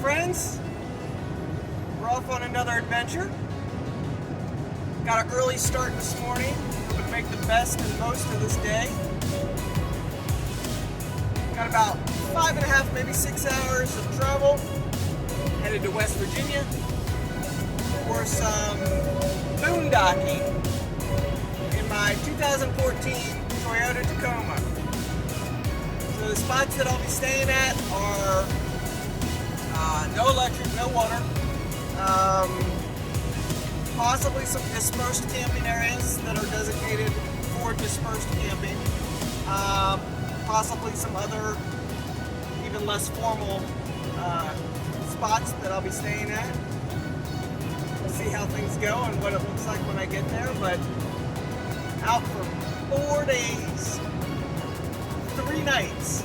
friends. We're off on another adventure. Got an early start this morning. Hoping to make the best and most of this day. Got about 5.5, maybe 6 hours of travel. Headed to West Virginia for some boondocking in my 2014 Toyota Tacoma. So the spots that I'll be staying at are no electric, no water, possibly some dispersed camping areas that are designated for dispersed camping, possibly some other even less formal spots that I'll be staying at. We'll see how things go and what it looks like when I get there, but out for 4 days, 3 nights.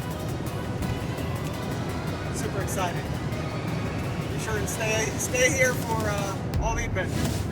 Super excited. Be sure and stay here for all the adventures.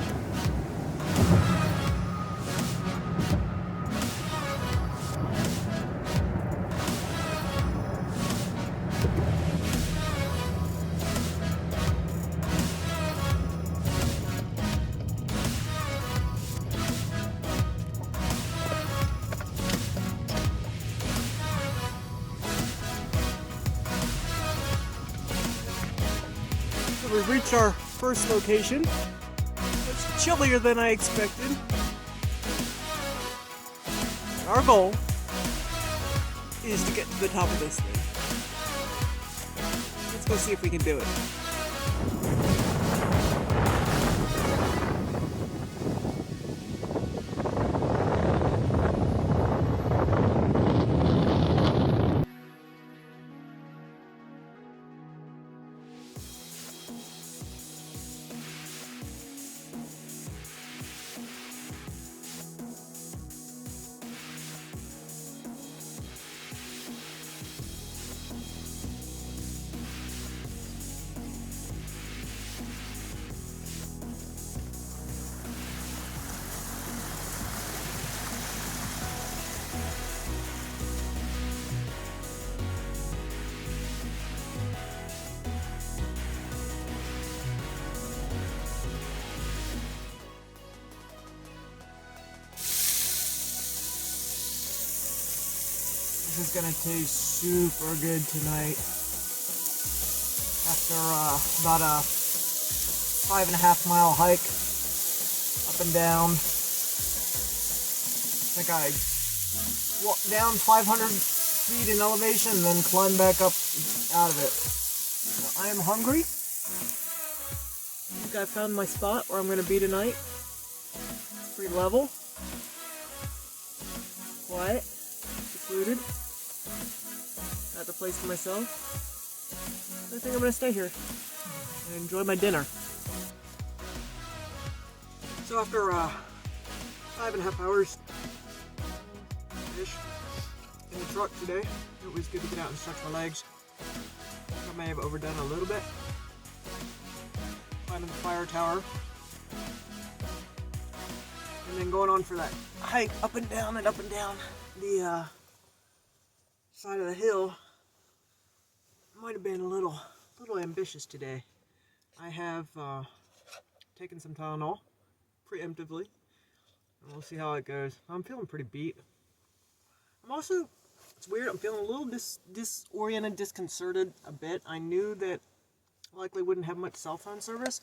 We've reached our first location. It's chillier than I expected. Our goal is to get to the top of this thing. Let's go see if we can do it. This is gonna taste super good tonight. After about a 5.5 mile hike up and down. I think I walked down 500 feet in elevation and then climbed back up out of it. So I am hungry. I think I found my spot where I'm gonna be tonight. It's pretty level. Quiet. Secluded. Got the place to myself. I think I'm gonna stay here and enjoy my dinner. So after 5.5 hours ish in the truck today, it was good to get out and stretch my legs. I may have overdone a little bit. Climbing the fire tower. And then going on for that hike up and down the side of the hill. Might have been a little ambitious today. I have taken some Tylenol preemptively, and we'll see how it goes. I'm feeling pretty beat. I'm also, it's weird, I'm feeling a little disoriented, disconcerted a bit. I knew that I likely wouldn't have much cell phone service,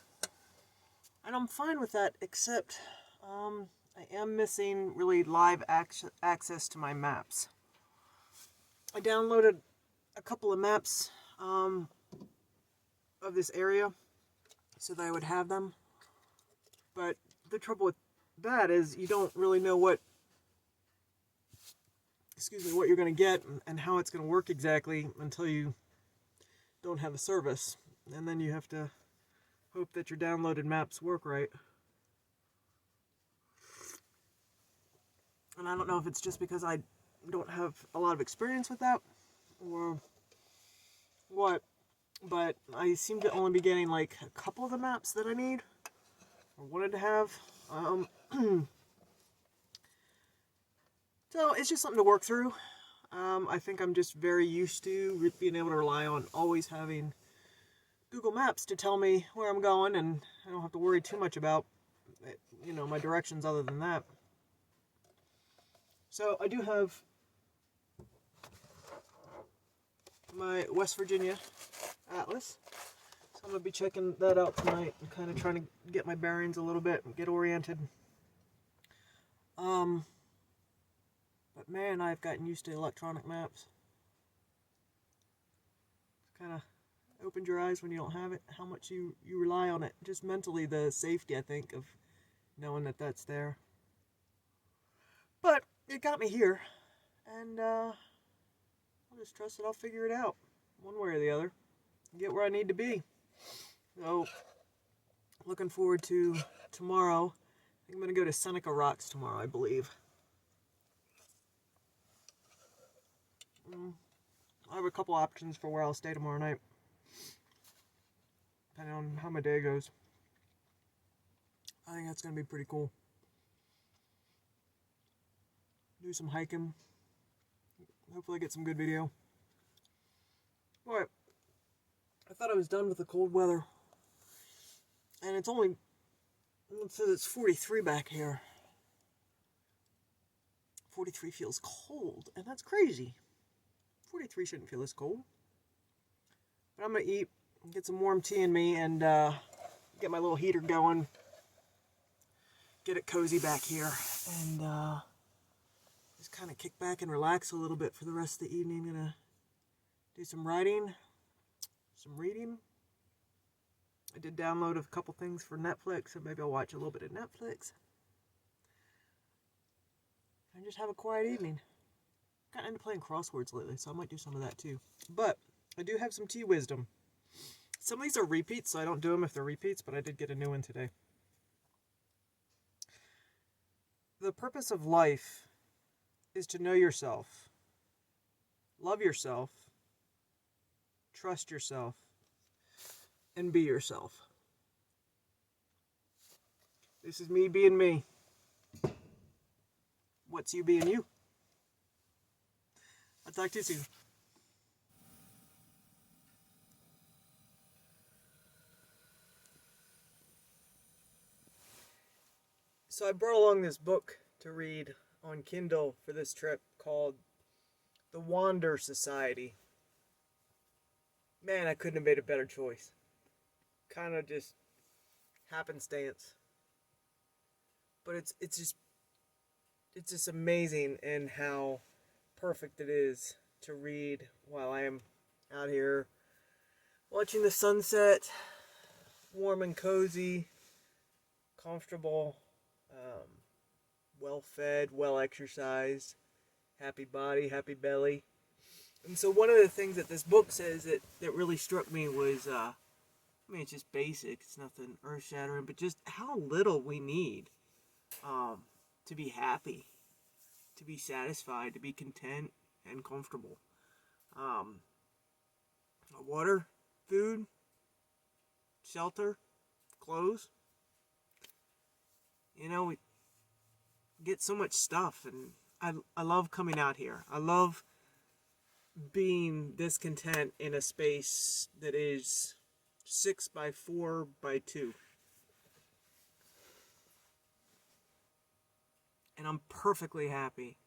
and I'm fine with that, except I am missing really live access to my maps. I downloaded a couple of maps of this area so that I would have them, but the trouble with that is you don't really know what you're going to get and how it's going to work exactly until you don't have a service, and then you have to hope that your downloaded maps work right. And I don't know if it's just because I don't have a lot of experience with that or what, but I seem to only be getting like a couple of the maps that I need or wanted to have. So it's just something to work through. I think I'm just very used to being able to rely on always having Google Maps to tell me where I'm going, and I don't have to worry too much about, you know, my directions other than that. So I do have my West Virginia atlas. So I'm going to be checking that out tonight and kind of trying to get my bearings a little bit and get oriented. But man, I've gotten used to electronic maps. It's kind of opened your eyes when you don't have it, how much you rely on it. Just mentally, the safety, I think, of knowing that that's there. But it got me here, and I'll just trust that I'll figure it out one way or the other and get where I need to be. So, looking forward to tomorrow. I think I'm going to go to Seneca Rocks tomorrow, I believe. I have a couple options for where I'll stay tomorrow night, depending on how my day goes. I think that's going to be pretty cool. Do some hiking. Hopefully get some good video. Boy, I thought I was done with the cold weather. And it's only, it says it's 43 back here. 43 feels cold, and that's crazy. 43 shouldn't feel this cold. But I'm going to eat, get some warm tea in me, and get my little heater going. Get it cozy back here, and just kind of kick back and relax a little bit for the rest of the evening. I'm going to do some writing, some reading. I did download a couple things for Netflix, so maybe I'll watch a little bit of Netflix. And just have a quiet evening. Got into playing crosswords lately, so I might do some of that too. But I do have some tea wisdom. Some of these are repeats, so I don't do them if they're repeats, but I did get a new one today. The purpose of life is to know yourself, love yourself, trust yourself, and be yourself. This is me being me. What's you being you? I'll talk to you soon. So I brought along this book to read on Kindle for this trip called The Wander Society. Man, I couldn't have made a better choice. Kind of just happenstance. But it's just amazing in how perfect it is to read while I am out here watching the sunset, warm and cozy, comfortable, well fed, well exercised, happy body, happy belly. And so one of the things that this book says that really struck me was, I mean, it's just basic, it's nothing earth shattering, but just how little we need to be happy, to be satisfied, to be content and comfortable. Water, food, shelter, clothes. You know, we get so much stuff, and I love coming out here. I love being discontent in a space that is 6 by 4 by 2. And I'm perfectly happy.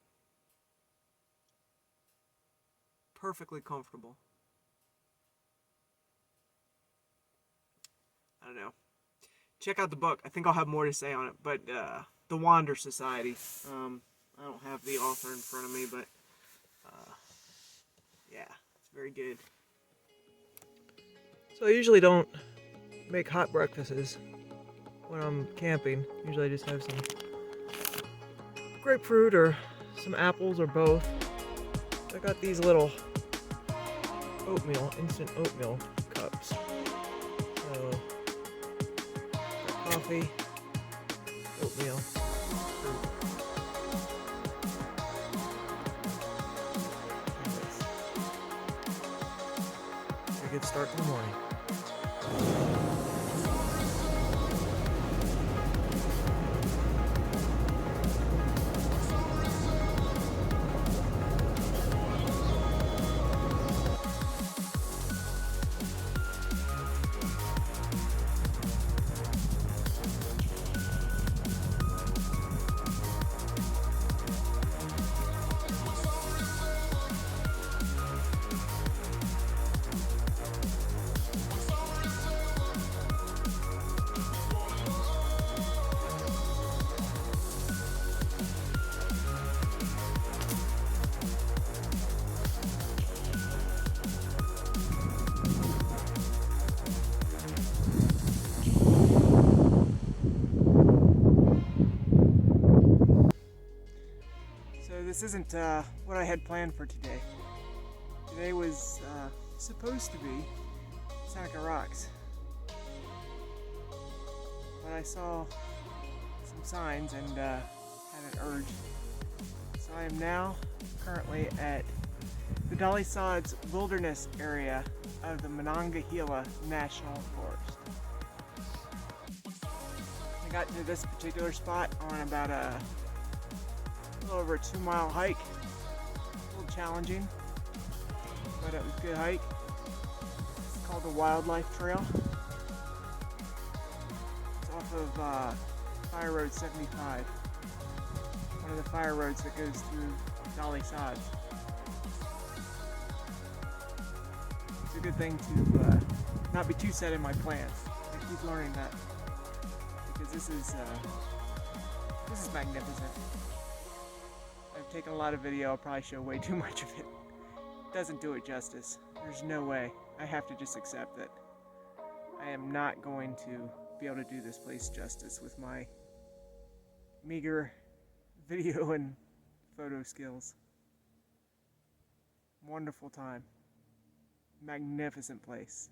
Perfectly comfortable. I don't know. Check out the book. I think I'll have more to say on it. But The Wander Society. I don't have the author in front of me, but yeah, it's very good. So I usually don't make hot breakfasts when I'm camping. Usually I just have some grapefruit or some apples or both. I got these little instant oatmeal cups. So, coffee, oatmeal, fruit. A good start to the morning. isn't what I had planned for today. Today was supposed to be Seneca Rocks, but I saw some signs and had an urge. So I am now currently at the Dolly Sods wilderness area of the Monongahela National Forest. I got to this particular spot on about a little over a 2-mile hike. A little challenging, but it was a good hike. It's called the Wildlife Trail. It's off of Fire Road 75, one of the fire roads that goes through Dolly Sods. It's a good thing to not be too set in my plans. I keep learning that, because this is magnificent. I've taken a lot of video. I'll probably show way too much of it. Doesn't do it justice. There's no way. I have to just accept that I am not going to be able to do this place justice with my meager video and photo skills. Wonderful time. Magnificent place.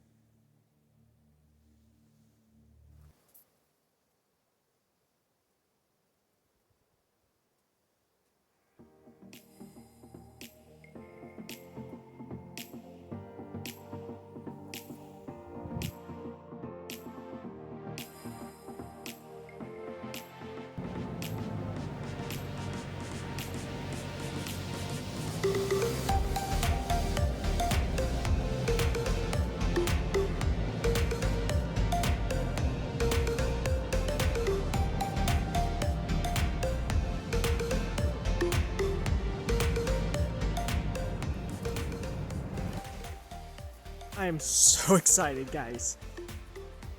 I am so excited, guys.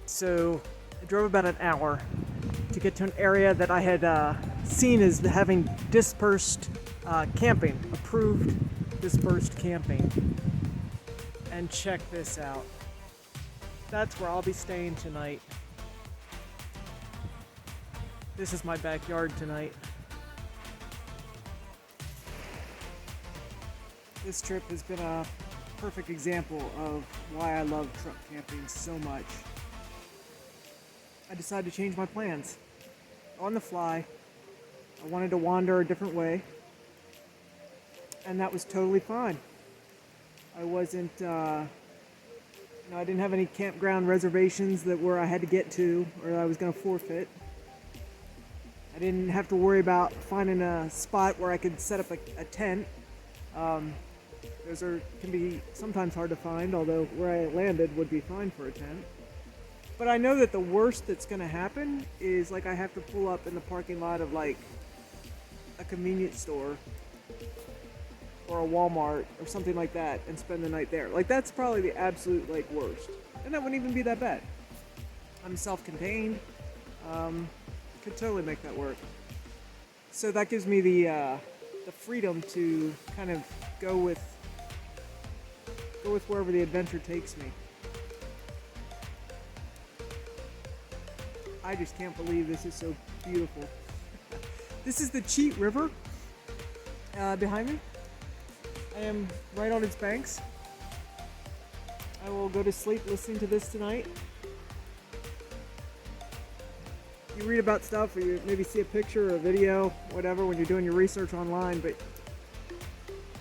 So I drove about an hour to get to an area that I had seen as having dispersed camping, approved dispersed camping. And check this out. That's where I'll be staying tonight. This is my backyard tonight. This trip has been a perfect example of why I love truck camping so much. I decided to change my plans. On the fly, I wanted to wander a different way, and that was totally fine. I wasn't, I didn't have any campground reservations that where I had to get to or I was going to forfeit. I didn't have to worry about finding a spot where I could set up a tent. Those can be sometimes hard to find, although where I landed would be fine for a tent. But I know that the worst that's going to happen is like I have to pull up in the parking lot of like a convenience store or a Walmart or something like that and spend the night there. Like that's probably the absolute like worst. And that wouldn't even be that bad. I'm self-contained. Could totally make that work. So that gives me the freedom to kind of go with wherever the adventure takes me. I just can't believe this is so beautiful. This is the Cheat River behind me. I am right on its banks. I will go to sleep listening to this tonight. You read about stuff or you maybe see a picture or a video, whatever, when you're doing your research online, but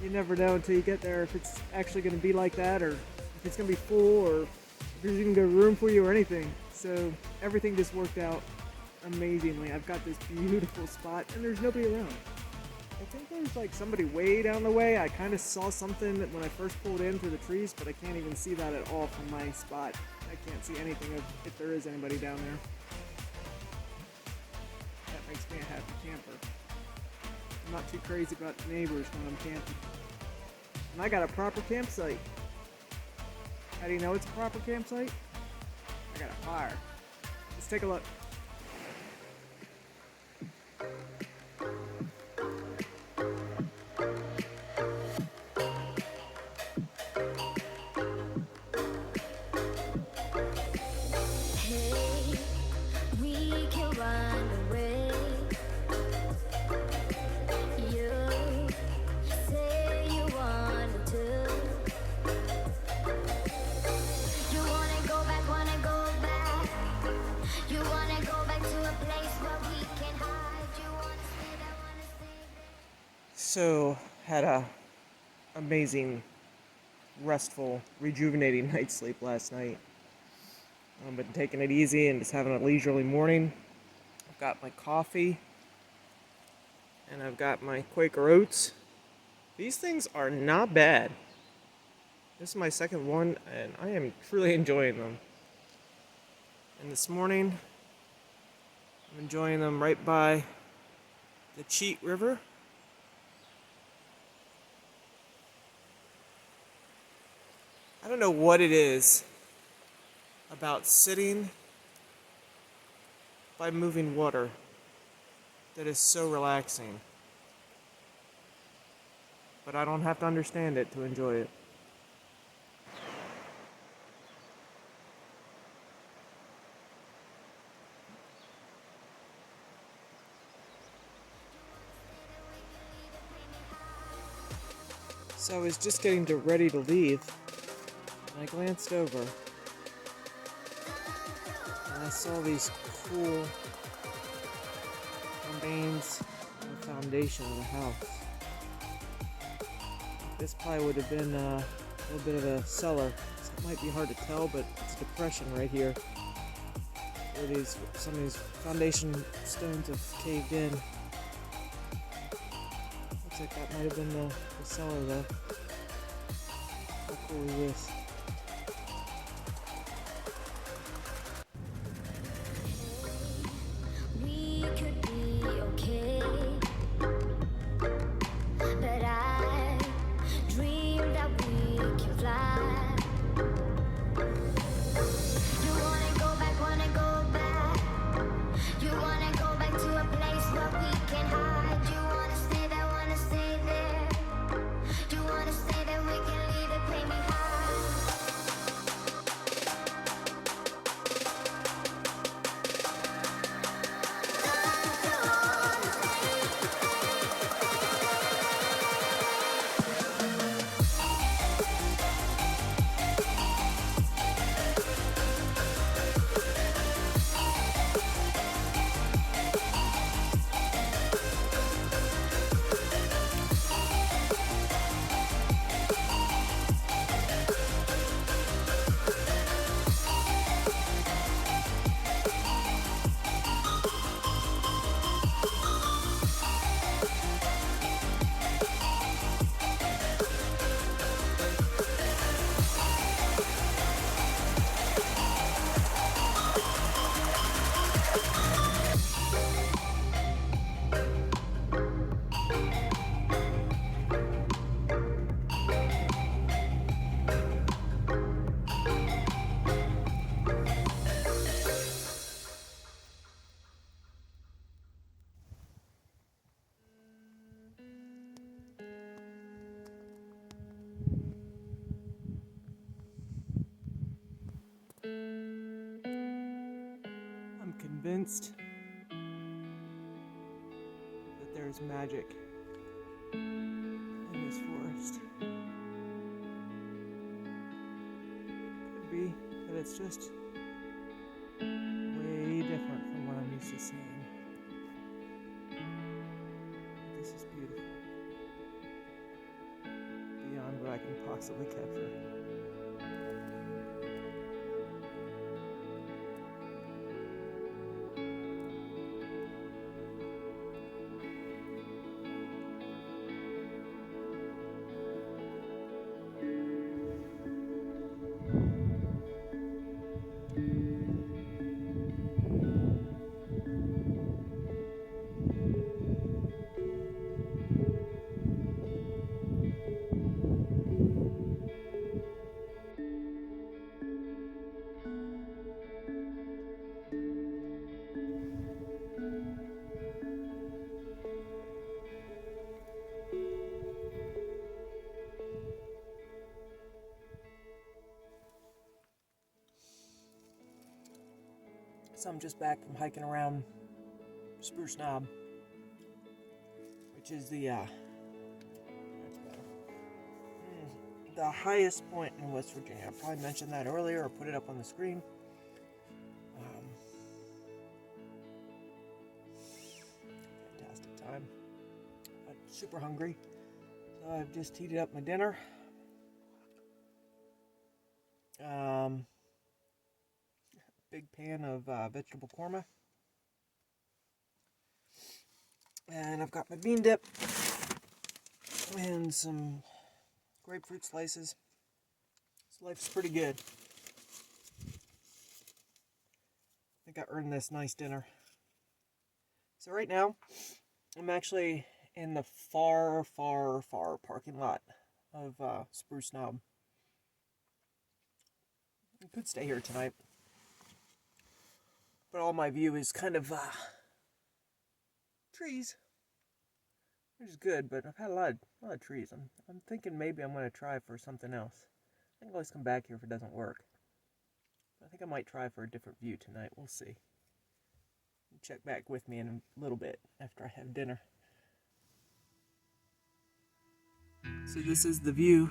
you never know until you get there if it's actually going to be like that, or if it's going to be full, or if there's even going to be room for you or anything. So everything just worked out amazingly. I've got this beautiful spot and there's nobody around. I think there's like somebody way down the way. I kind of saw something when I first pulled in through the trees, but I can't even see that at all from my spot. I can't see anything of if there is anybody down there. That makes me a happy camper. I'm not too crazy about neighbors when I'm camping. And I got a proper campsite. How do you know it's a proper campsite? I got a fire. Let's take a look. Hey, we can run away. You So, had a amazing, restful, rejuvenating night's sleep last night. I've been taking it easy and just having a leisurely morning. I've got my coffee, and I've got my Quaker Oats. These things are not bad. This is my second one, and I am truly enjoying them. And this morning, I'm enjoying them right by the Cheat River. I don't know what it is about sitting by moving water that is so relaxing. But I don't have to understand it to enjoy it. So I was just getting ready to leave, and I glanced over, and I saw these cool remains of the foundation of the house. This probably would have been a little bit of a cellar, so it might be hard to tell, but it's a depression right here where some of these foundation stones have caved in. Looks like that might have been the cellar though. How cool is this? We could be okay, but I dream that we can fly. You wanna go back, you wanna go back to a place where we can hide. You wanna stay there, you wanna stay there, we can leave the pain behind. I'm convinced that there's magic in this forest. Could be that it's just way different from what I'm used to seeing. This is beautiful. Beyond what I can possibly capture. So I'm just back from hiking around Spruce Knob, which is the highest point in West Virginia. I probably mentioned that earlier or put it up on the screen. Fantastic time. super hungry. So I've just heated up my dinner. Big pan of vegetable korma. And I've got my bean dip and some grapefruit slices. So life's pretty good. I think I earned this nice dinner. So right now, I'm actually in the far parking lot of Spruce Knob. I could stay here tonight, but all my view is kind of trees, which is good. But I've had a lot of trees. I'm thinking maybe I'm going to try for something else. I can always come back here if it doesn't work. I think I might try for a different view tonight. We'll see. Check back with me in a little bit after I have dinner. So this is the view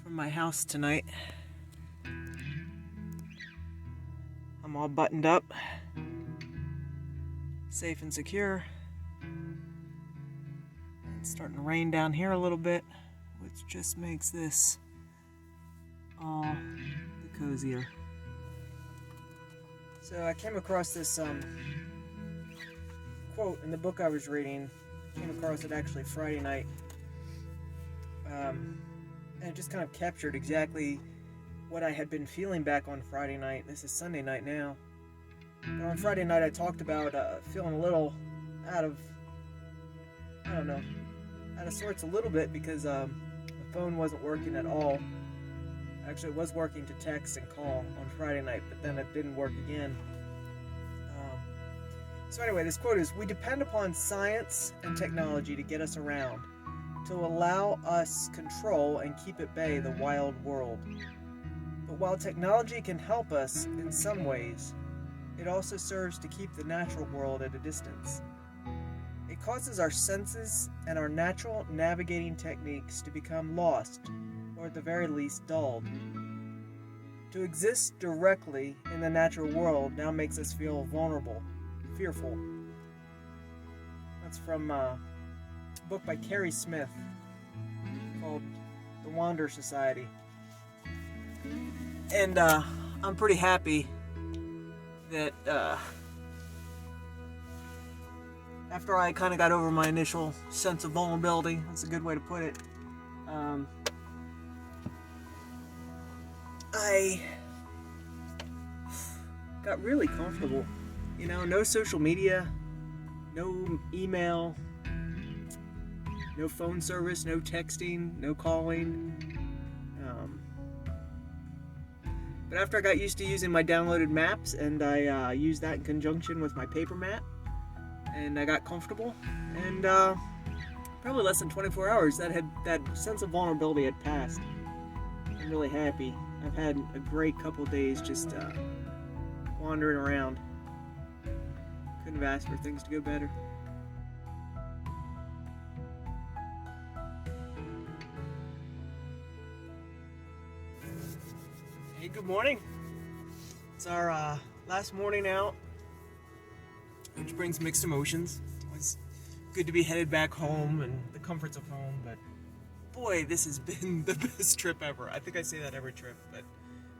from my house tonight. I'm all buttoned up, safe and secure. It's starting to rain down here a little bit, which just makes this all the cozier. So I came across this quote in the book I was reading. Came across it actually Friday night. And it just kind of captured exactly what I had been feeling back on Friday night. This is Sunday night now. But on Friday night I talked about feeling a little out of sorts a little bit because the phone wasn't working at all. Actually, it was working to text and call on Friday night, but then it didn't work again. So anyway, this quote is, "We depend upon science and technology to get us around, to allow us control and keep at bay the wild world. But while technology can help us in some ways, it also serves to keep the natural world at a distance. It causes our senses and our natural navigating techniques to become lost, or at the very least dulled. To exist directly in the natural world now makes us feel vulnerable, fearful." That's from a book by Carrie Smith called The Wander Society. And I'm pretty happy that after I kind of got over my initial sense of vulnerability, that's a good way to put it, I got really comfortable. You know, no social media, no email, no phone service, no texting, no calling. But after I got used to using my downloaded maps, and I used that in conjunction with my paper map, and I got comfortable, and probably less than 24 hours, that sense of vulnerability had passed. I'm really happy. I've had a great couple days just wandering around. Couldn't have asked for things to go better. Hey, good morning. It's our last morning out, which brings mixed emotions. It's always good to be headed back home and the comforts of home, but boy, this has been the best trip ever. I think I say that every trip, but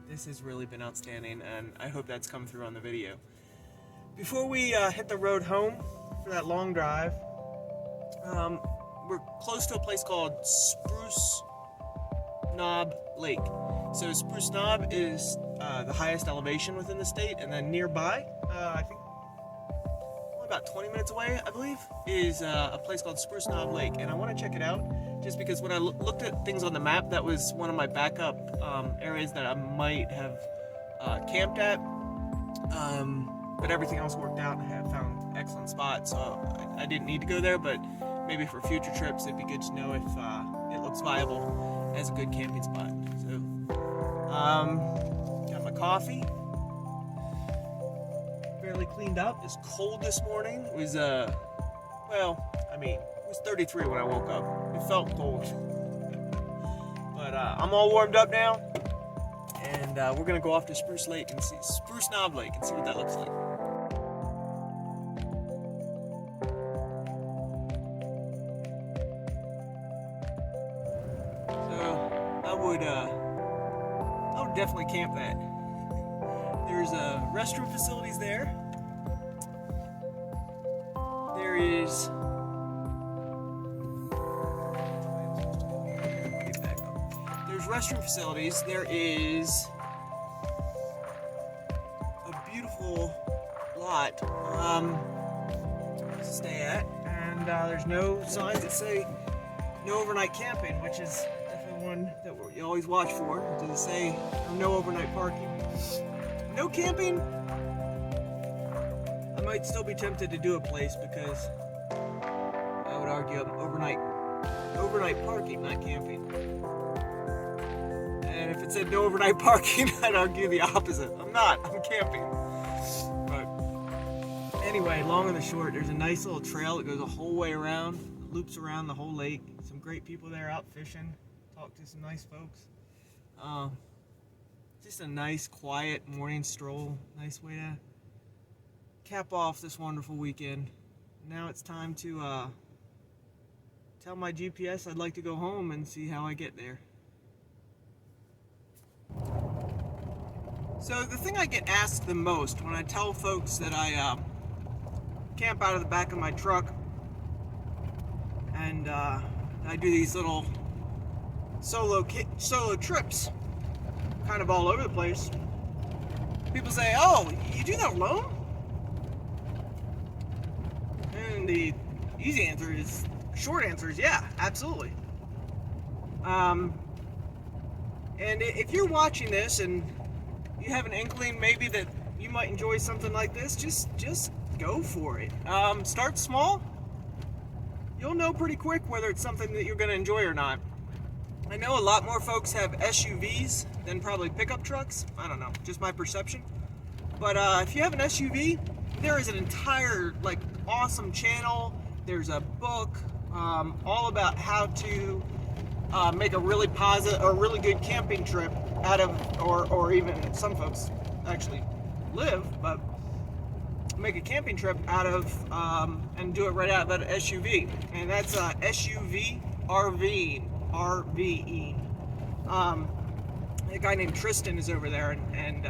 this has really been outstanding, and I hope that's come through on the video. Before we hit the road home for that long drive, we're close to a place called Spruce Knob Lake. So Spruce Knob is the highest elevation within the state, and then nearby, I think only about 20 minutes away, I believe, is a place called Spruce Knob Lake, and I want to check it out just because when I looked at things on the map, that was one of my backup areas that I might have camped at, but everything else worked out, and I have found excellent spots, so I didn't need to go there, but maybe for future trips it'd be good to know if it looks viable as a good camping spot. So got my coffee, fairly cleaned up. It's cold this morning. It was it was 33 when I woke up. It felt cold, but I'm all warmed up now, and we're gonna go off to Spruce Knob Lake and see what that looks like. would definitely camp that. There's restroom facilities there. There is restroom facilities. There is a beautiful lot to stay at, and there's no signs that say no overnight camping, which is definitely one that you always watch for. Does it say no overnight parking? No camping? I might still be tempted to do a place because I would argue I'm overnight parking, not camping. And if it said no overnight parking, I'd argue the opposite. I'm camping. But anyway, long and the short, there's a nice little trail that goes a whole way around, loops around the whole lake. Some great people there out fishing. Talk to some nice folks. Just a nice, quiet morning stroll. Nice way to cap off this wonderful weekend. Now it's time to tell my GPS I'd like to go home and see how I get there. So the thing I get asked the most when I tell folks that I camp out of the back of my truck and I do these little solo trips, kind of all over the place, people say, "Oh, you do that alone?" And the short answer is yeah, absolutely. And if you're watching this and you have an inkling maybe that you might enjoy something like this, just go for it. Start small. You'll know pretty quick whether it's something that you're going to enjoy or not. I know a lot more folks have SUVs than probably pickup trucks. I don't know, just my perception. But if you have an SUV, there is an entire awesome channel. There's a book all about how to make a really positive or really good camping trip out of, or even some folks actually live, but make a camping trip out of and do it right out of that SUV, and that's SUV-RVing. A guy named Tristan is over there, and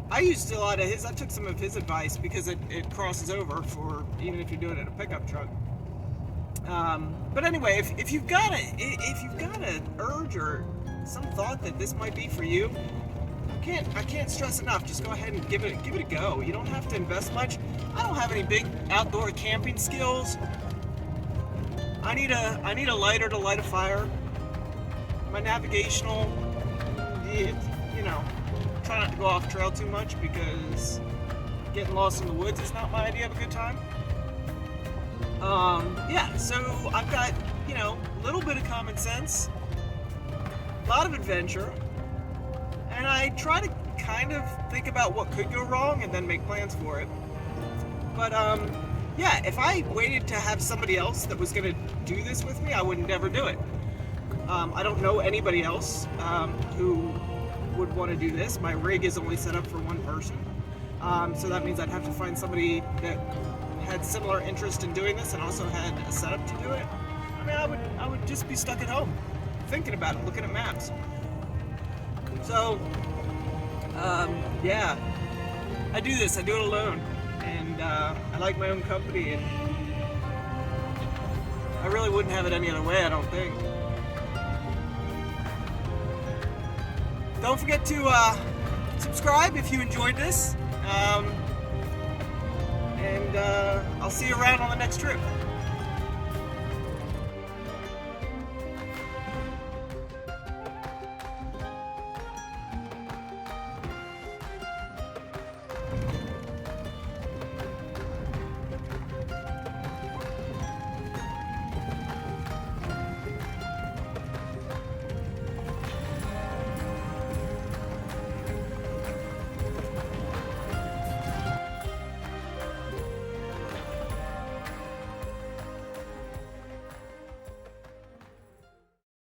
I used a lot of his. I took some of his advice because it crosses over for even if you're doing it in a pickup truck. But anyway, if you've got an urge or some thought that this might be for you, I can't stress enough. Just go ahead and give it a go. You don't have to invest much. I don't have any big outdoor camping skills. I need a lighter to light a fire. My navigational, try not to go off trail too much because getting lost in the woods is not my idea of a good time. So I've got, a little bit of common sense, a lot of adventure, and I try to kind of think about what could go wrong and then make plans for it. But, if I waited to have somebody else that was going to do this with me, I would never do it. I don't know anybody else who would want to do this. My rig is only set up for one person, so that means I'd have to find somebody that had similar interest in doing this and also had a setup to do it. I mean, I would just be stuck at home thinking about it, looking at maps. So, I do this. I do it alone, and I like my own company, and I really wouldn't have it any other way, I don't think. Don't forget to subscribe if you enjoyed this. And I'll see you around on the next trip.